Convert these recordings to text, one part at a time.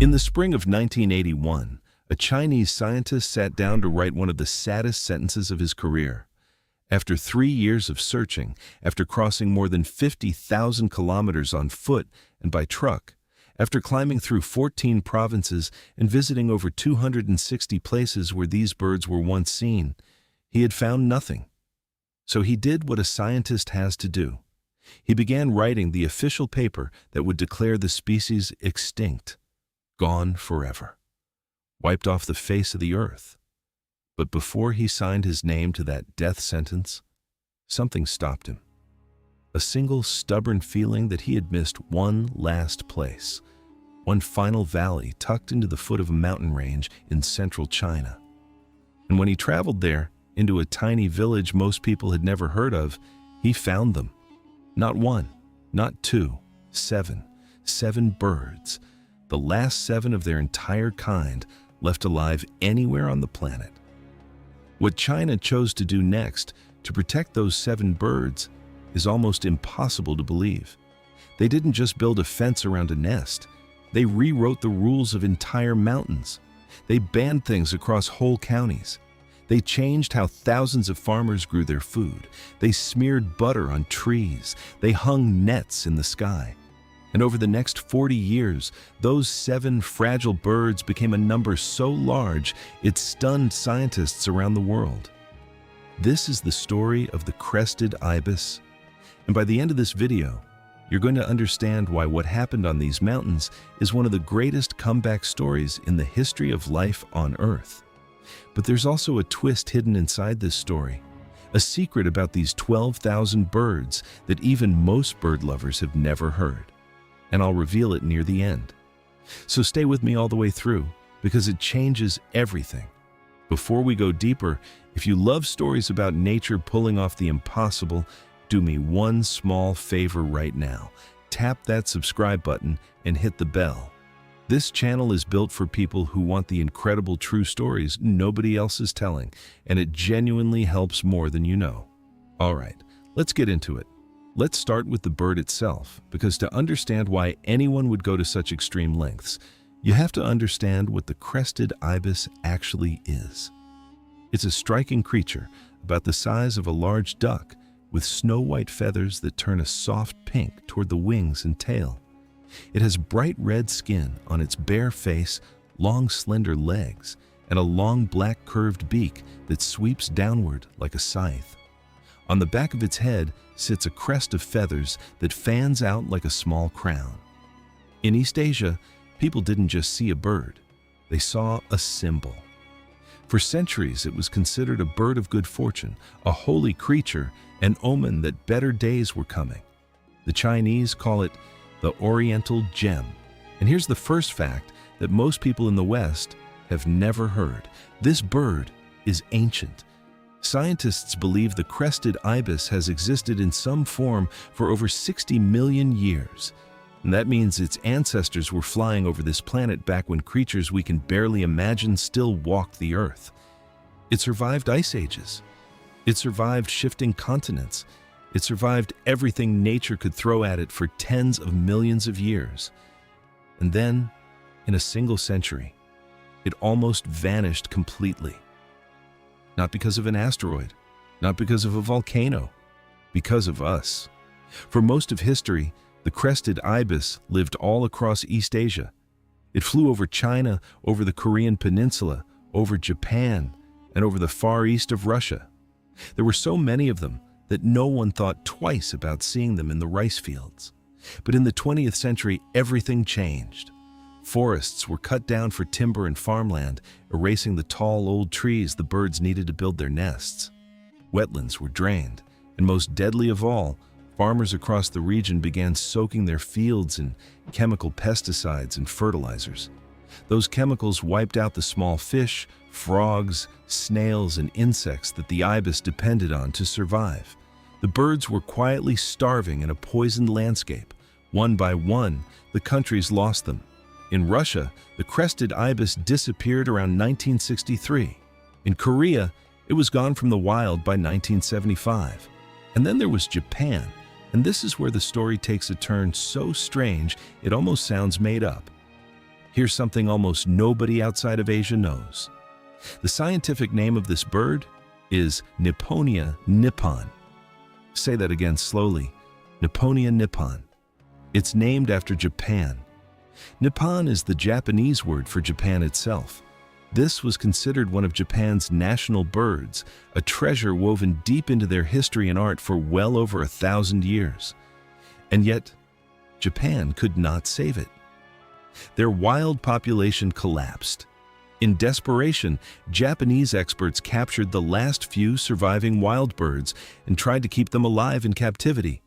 In the spring of 1981, a Chinese scientist sat down to write one of the saddest sentences of his career. After 3 years of searching, after crossing more than 50,000 kilometers on foot and by truck, after climbing through 14 provinces and visiting over 260 places where these birds were once seen, he had found nothing. So he did what a scientist has to do. He began writing the official paper that would declare the species extinct, gone forever, wiped off the face of the earth. But before he signed his name to that death sentence, something stopped him. A single stubborn feeling that he had missed one last place, one final valley tucked into the foot of a mountain range in central China. And when he traveled there, into a tiny village most people had never heard of, he found them. Not one, not two, seven birds, the last 7 of their entire kind left alive anywhere on the planet. What China chose to do next to protect those 7 birds is almost impossible to believe. They didn't just build a fence around a nest. They rewrote the rules of entire mountains. They banned things across whole counties. They changed how thousands of farmers grew their food. They smeared butter on trees. They hung nets in the sky. And over the next 40 years, those 7 fragile birds became a number so large it stunned scientists around the world. This is the story of the crested ibis. And by the end of this video, you're going to understand why what happened on these mountains is one of the greatest comeback stories in the history of life on Earth. But there's also a twist hidden inside this story, a secret about these 12,000 birds that even most bird lovers have never heard. And I'll reveal it near the end. So stay with me all the way through, because it changes everything. Before we go deeper, if you love stories about nature pulling off the impossible, do me one small favor right now. Tap that subscribe button and hit the bell. This channel is built for people who want the incredible true stories nobody else is telling, and it genuinely helps more than you know. All right, let's get into it. Let's start with the bird itself, because to understand why anyone would go to such extreme lengths, you have to understand what the crested ibis actually is. It's a striking creature about the size of a large duck, with snow-white feathers that turn a soft pink toward the wings and tail. It has bright red skin on its bare face, long slender legs, and a long black curved beak that sweeps downward like a scythe. On the back of its head sits a crest of feathers that fans out like a small crown. In East Asia, people didn't just see a bird, they saw a symbol. For centuries, it was considered a bird of good fortune, a holy creature, an omen that better days were coming. The Chinese call it the Oriental gem. And here's the first fact that most people in the West have never heard. This bird is ancient. Scientists believe the crested ibis has existed in some form for over 60 million years. And that means its ancestors were flying over this planet back when creatures we can barely imagine still walked the earth. It survived ice ages. It survived shifting continents. It survived everything nature could throw at it for tens of millions of years. And then, in a single century, it almost vanished completely. Not because of an asteroid, not because of a volcano, because of us. For most of history, the crested ibis lived all across East Asia. It flew over China, over the Korean peninsula, over Japan, and over the far east of Russia. There were so many of them that no one thought twice about seeing them in the rice fields. But in the 20th century, everything changed. Forests were cut down for timber and farmland, erasing the tall old trees the birds needed to build their nests. Wetlands were drained, and most deadly of all, farmers across the region began soaking their fields in chemical pesticides and fertilizers. Those chemicals wiped out the small fish, frogs, snails, and insects that the ibis depended on to survive. The birds were quietly starving in a poisoned landscape. One by one, the countries lost them. In Russia, the crested ibis disappeared around 1963. In Korea, it was gone from the wild by 1975. And then there was Japan, and this is where the story takes a turn so strange it almost sounds made up. Here's something almost nobody outside of Asia knows. The scientific name of this bird is Nipponia nippon. Say that again slowly. Nipponia nippon. It's named after Japan. Nippon is the Japanese word for Japan itself. This was considered one of Japan's national birds, a treasure woven deep into their history and art for well over 1,000 years. And yet, Japan could not save it. Their wild population collapsed. In desperation, Japanese experts captured the last few surviving wild birds and tried to keep them alive in captivity.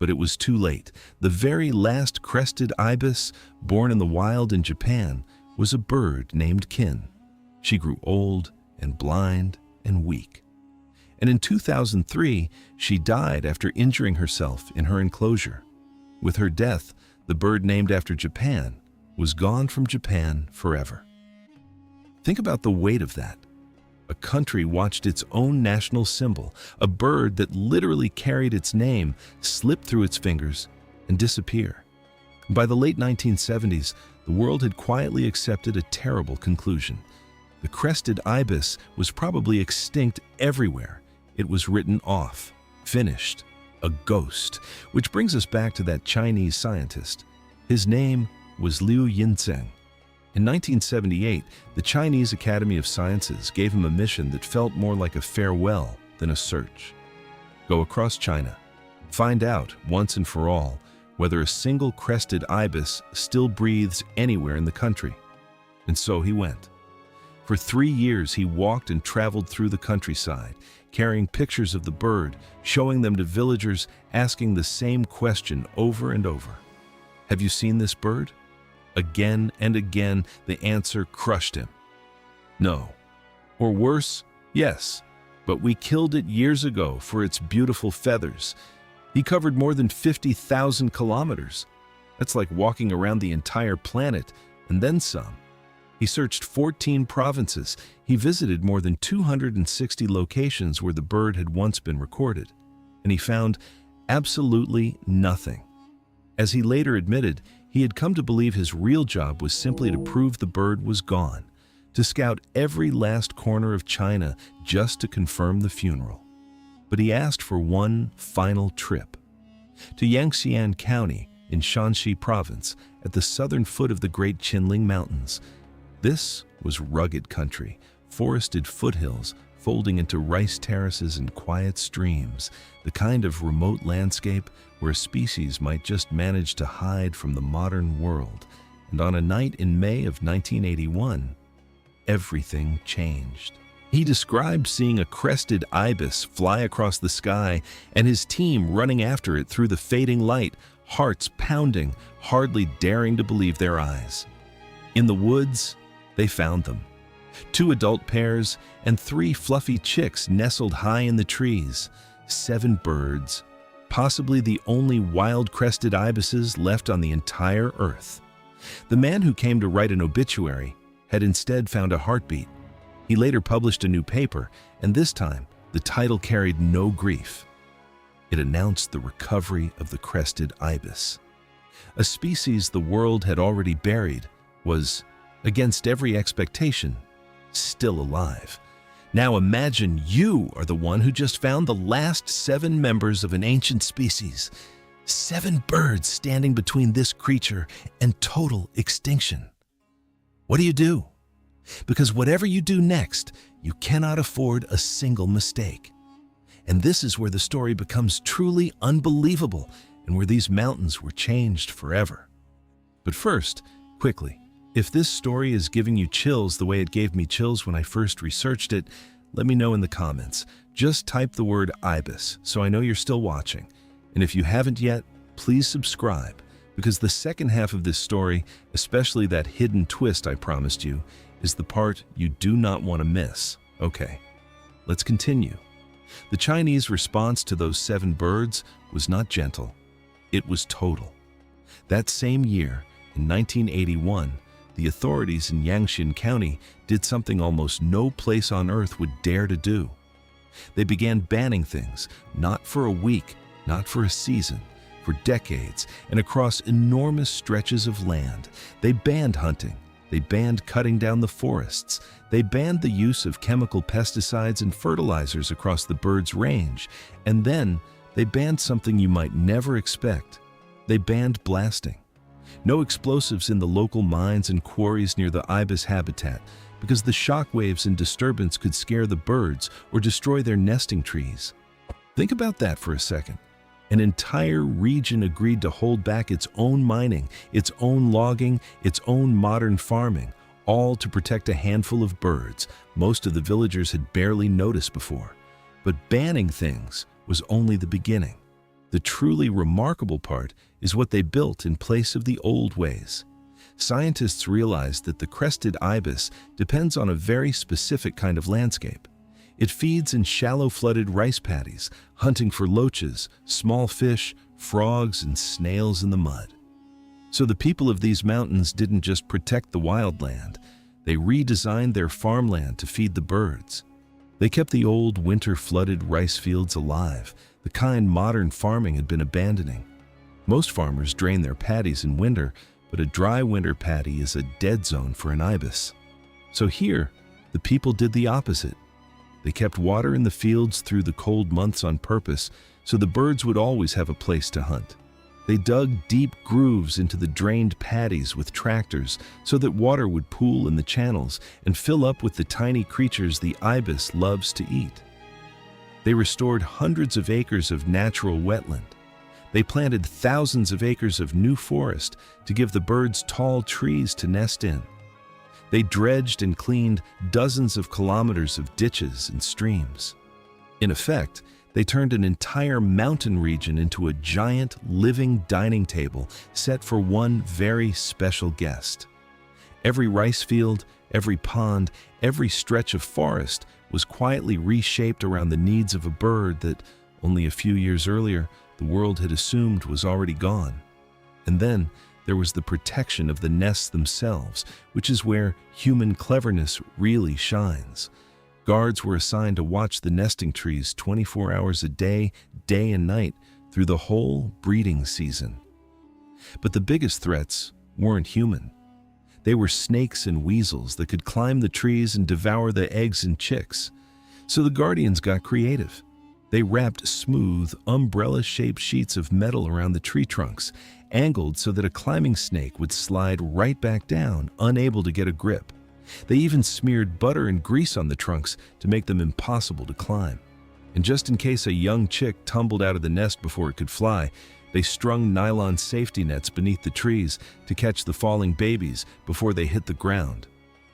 But it was too late. The very last crested ibis, born in the wild in Japan, was a bird named Kin. She grew old and blind and weak. And in 2003, she died after injuring herself in her enclosure. With her death, the bird named after Japan was gone from Japan forever. Think about the weight of that. A country watched its own national symbol, a bird that literally carried its name, slip through its fingers and disappear. By the late 1970s, the world had quietly accepted a terrible conclusion. The crested ibis was probably extinct everywhere. It was written off, finished, a ghost, which brings us back to that Chinese scientist. His name was Liu Yinzheng. In 1978, the Chinese Academy of Sciences gave him a mission that felt more like a farewell than a search. Go across China. Find out, once and for all, whether a single crested ibis still breathes anywhere in the country. And so he went. For 3 years, he walked and traveled through the countryside, carrying pictures of the bird, showing them to villagers, asking the same question over and over. Have you seen this bird? Again and again, the answer crushed him. No. Or worse, yes, but we killed it years ago for its beautiful feathers. He covered more than 50,000 kilometers. That's like walking around the entire planet, and then some. He searched 14 provinces. He visited more than 260 locations where the bird had once been recorded, and he found absolutely nothing. As he later admitted, he had come to believe his real job was simply to prove the bird was gone, to scout every last corner of China just to confirm the funeral. But he asked for one final trip. To Yangtze County in Shanxi Province at the southern foot of the Great Qinling Mountains. This was rugged country, forested foothills folding into rice terraces and quiet streams, the kind of remote landscape where a species might just manage to hide from the modern world. And on a night in May of 1981, everything changed. He described seeing a crested ibis fly across the sky and his team running after it through the fading light, hearts pounding, hardly daring to believe their eyes. In the woods, they found them. 2 adult pairs and 3 fluffy chicks nestled high in the trees. 7 birds, possibly the only wild crested ibises left on the entire earth. The man who came to write an obituary had instead found a heartbeat. He later published a new paper, and this time, the title carried no grief. It announced the recovery of the crested ibis. A species the world had already buried was, against every expectation, still alive. Now imagine you are the one who just found the last 7 members of an ancient species. 7 birds standing between this creature and total extinction. What do? Because whatever you do next, you cannot afford a single mistake. And this is where the story becomes truly unbelievable and where these mountains were changed forever. But first, quickly, if this story is giving you chills the way it gave me chills when I first researched it, let me know in the comments. Just type the word ibis so I know you're still watching. And if you haven't yet, please subscribe, because the second half of this story, especially that hidden twist I promised you, is the part you do not want to miss. Okay, let's continue. The Chinese response to those 7 birds was not gentle. It was total. That same year, in 1981, the authorities in Yangtze County did something almost no place on earth would dare to do. They began banning things, not for a week, not for a season, For decades, and across enormous stretches of land, they banned hunting, they banned cutting down the forests, they banned the use of chemical pesticides and fertilizers across the birds' range, and then they banned something you might never expect. They banned blasting. No explosives in the local mines and quarries near the ibis habitat, because the shock waves and disturbance could scare the birds or destroy their nesting trees. Think about that for a second. An entire region agreed to hold back its own mining, its own logging, its own modern farming, all to protect a handful of birds most of the villagers had barely noticed before. But banning things was only the beginning. The truly remarkable part is what they built in place of the old ways. Scientists realized that the crested ibis depends on a very specific kind of landscape. It feeds in shallow flooded rice paddies, hunting for loaches, small fish, frogs, and snails in the mud. So the people of these mountains didn't just protect the wildland, they redesigned their farmland to feed the birds. They kept the old winter-flooded rice fields alive, the kind modern farming had been abandoning. Most farmers drain their paddies in winter, but a dry winter paddy is a dead zone for an ibis. So here, the people did the opposite. They kept water in the fields through the cold months on purpose, so the birds would always have a place to hunt. They dug deep grooves into the drained paddies with tractors so that water would pool in the channels and fill up with the tiny creatures the ibis loves to eat. They restored hundreds of acres of natural wetland. They planted thousands of acres of new forest to give the birds tall trees to nest in. They dredged and cleaned dozens of kilometers of ditches and streams. In effect, they turned an entire mountain region into a giant living dining table set for one very special guest. Every rice field, every pond, every stretch of forest was quietly reshaped around the needs of a bird that, only a few years earlier, the world had assumed was already gone. And then there was the protection of the nests themselves, which is where human cleverness really shines. Guards were assigned to watch the nesting trees 24 hours a day, day and night, through the whole breeding season. But the biggest threats weren't human. They were snakes and weasels that could climb the trees and devour the eggs and chicks. So the guardians got creative. They wrapped smooth, umbrella-shaped sheets of metal around the tree trunks, angled so that a climbing snake would slide right back down, unable to get a grip. They even smeared butter and grease on the trunks to make them impossible to climb. And just in case a young chick tumbled out of the nest before it could fly, they strung nylon safety nets beneath the trees to catch the falling babies before they hit the ground.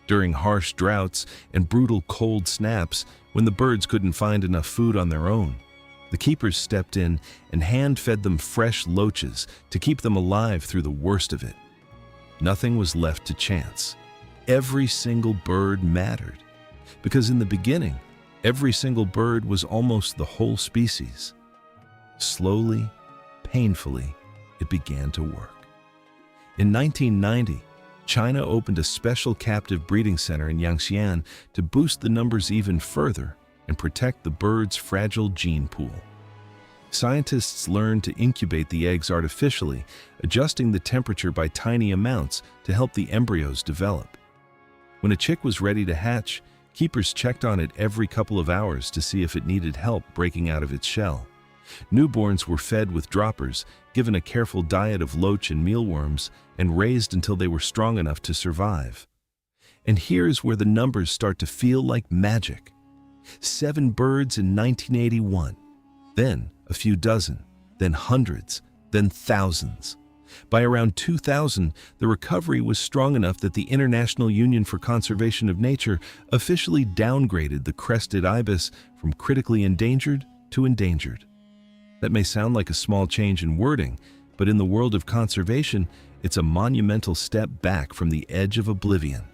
During harsh droughts and brutal cold snaps, when the birds couldn't find enough food on their own, the keepers stepped in and hand-fed them fresh loaches to keep them alive through the worst of it. Nothing was left to chance. Every single bird mattered, because in the beginning, every single bird was almost the whole species. Slowly, painfully, it began to work. In 1990, China opened a special captive breeding center in Yangxian to boost the numbers even further and protect the bird's fragile gene pool. Scientists learned to incubate the eggs artificially, adjusting the temperature by tiny amounts to help the embryos develop. When a chick was ready to hatch, keepers checked on it every couple of hours to see if it needed help breaking out of its shell. Newborns were fed with droppers, given a careful diet of loach and mealworms, and raised until they were strong enough to survive. And here's where the numbers start to feel like magic. 7 birds in 1981, then a few dozen, then hundreds, then thousands. By around 2000, the recovery was strong enough that the International Union for Conservation of Nature officially downgraded the crested ibis from critically endangered to endangered. That may sound like a small change in wording, but in the world of conservation, it's a monumental step back from the edge of oblivion.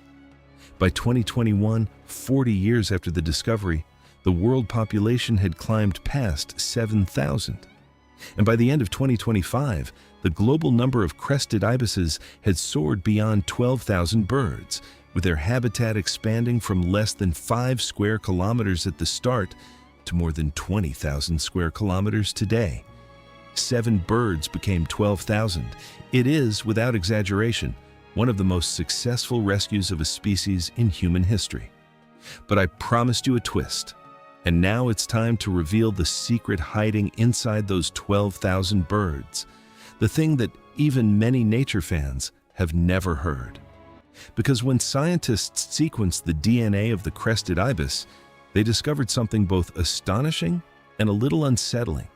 By 2021, 40 years after the discovery, the world population had climbed past 7,000. And by the end of 2025, the global number of crested ibises had soared beyond 12,000 birds, with their habitat expanding from less than 5 square kilometers at the start to more than 20,000 square kilometers today. 7 birds became 12,000. It is, without exaggeration, one of the most successful rescues of a species in human history. But I promised you a twist. And now it's time to reveal the secret hiding inside those 12,000 birds. The thing that even many nature fans have never heard. Because when scientists sequenced the DNA of the crested ibis, they discovered something both astonishing and a little unsettling.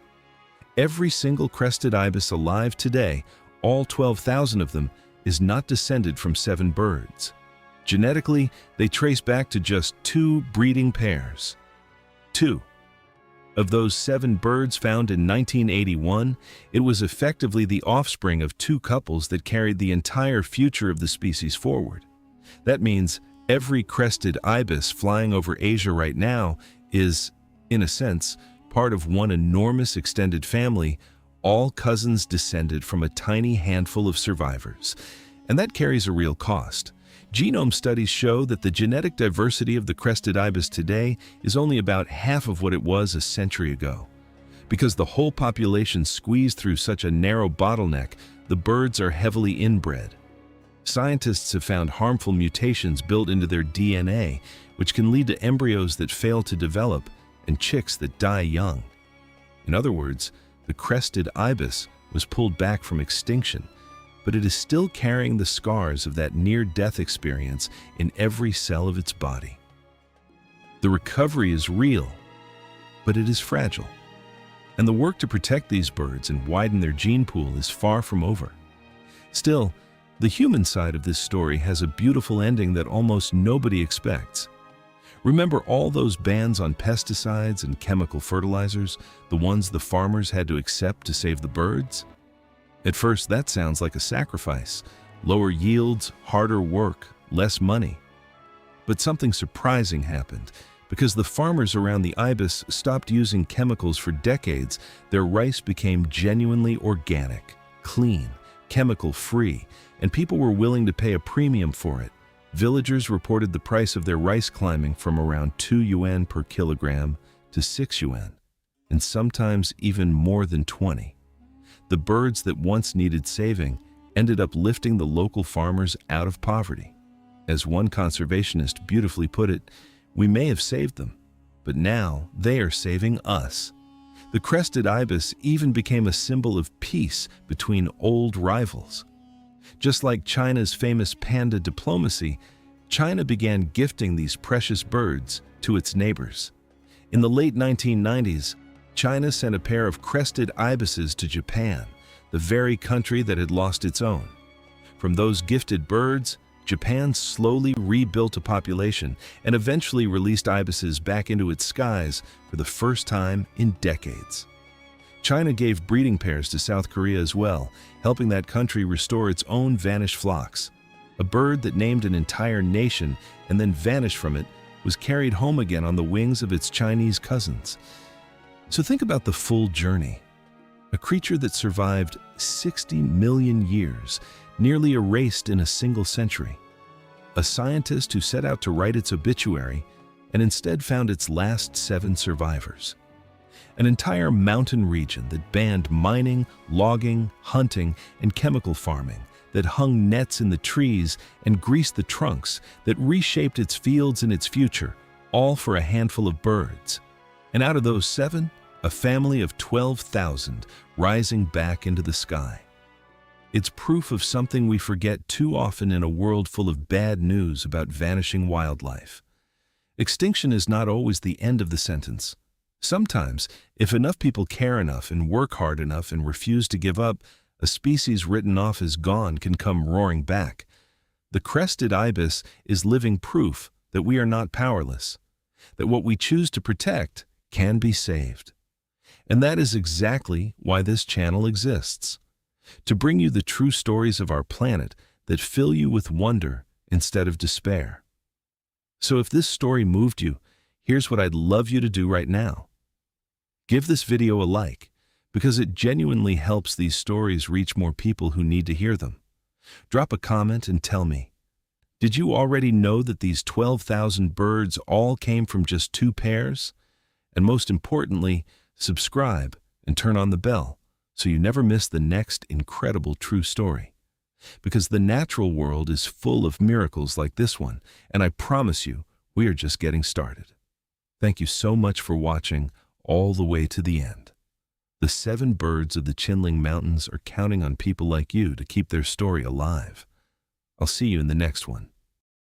Every single crested ibis alive today, all 12,000 of them, is not descended from 7 birds. Genetically, they trace back to just 2 breeding pairs. 2. Of those 7 birds found in 1981, it was effectively the offspring of 2 couples that carried the entire future of the species forward. That means every crested ibis flying over Asia right now is, in a sense, part of one enormous extended family, all cousins descended from a tiny handful of survivors. And that carries a real cost. Genome studies show that the genetic diversity of the crested ibis today is only about half of what it was a century ago. Because the whole population squeezed through such a narrow bottleneck, the birds are heavily inbred. Scientists have found harmful mutations built into their DNA, which can lead to embryos that fail to develop and chicks that die young. In other words, the crested ibis was pulled back from extinction, but it is still carrying the scars of that near-death experience in every cell of its body. The recovery is real, but it is fragile. And the work to protect these birds and widen their gene pool is far from over. Still, the human side of this story has a beautiful ending that almost nobody expects. Remember all those bans on pesticides and chemical fertilizers, the ones the farmers had to accept to save the birds? At first, that sounds like a sacrifice. Lower yields, harder work, less money. But something surprising happened. Because the farmers around the ibis stopped using chemicals for decades, their rice became genuinely organic, clean, chemical-free, and people were willing to pay a premium for it. Villagers reported the price of their rice climbing from around 2 yuan per kilogram to 6 yuan, and sometimes even more than 20. The birds that once needed saving ended up lifting the local farmers out of poverty. As one conservationist beautifully put it, we may have saved them, but now they are saving us. The crested ibis even became a symbol of peace between old rivals. Just like China's famous panda diplomacy, China began gifting these precious birds to its neighbors. In the late 1990s, China sent a pair of crested ibises to Japan, the very country that had lost its own. From those gifted birds, Japan slowly rebuilt a population and eventually released ibises back into its skies for the first time in decades. China gave breeding pairs to South Korea as well, helping that country restore its own vanished flocks. A bird that named an entire nation and then vanished from it was carried home again on the wings of its Chinese cousins. So think about the full journey. A creature that survived 60 million years, nearly erased in a single century. A scientist who set out to write its obituary and instead found its last 7 survivors. An entire mountain region that banned mining, logging, hunting, and chemical farming, that hung nets in the trees and greased the trunks, that reshaped its fields and its future, all for a handful of birds. And out of those 7, a family of 12,000 rising back into the sky. It's proof of something we forget too often in a world full of bad news about vanishing wildlife. Extinction is not always the end of the sentence. Sometimes, if enough people care enough and work hard enough and refuse to give up, a species written off as gone can come roaring back. The crested ibis is living proof that we are not powerless, that what we choose to protect can be saved. And that is exactly why this channel exists. To bring you the true stories of our planet that fill you with wonder instead of despair. So if this story moved you, here's what I'd love you to do right now. Give this video a like, because it genuinely helps these stories reach more people who need to hear them. Drop a comment and tell me, did you already know that these 12,000 birds all came from just 2 pairs? And most importantly, subscribe and turn on the bell so you never miss the next incredible true story. Because the natural world is full of miracles like this one, and I promise you, we are just getting started. Thank you so much for watching all the way to the end. The 7 birds of the Qinling Mountains are counting on people like you to keep their story alive. I'll see you in the next one.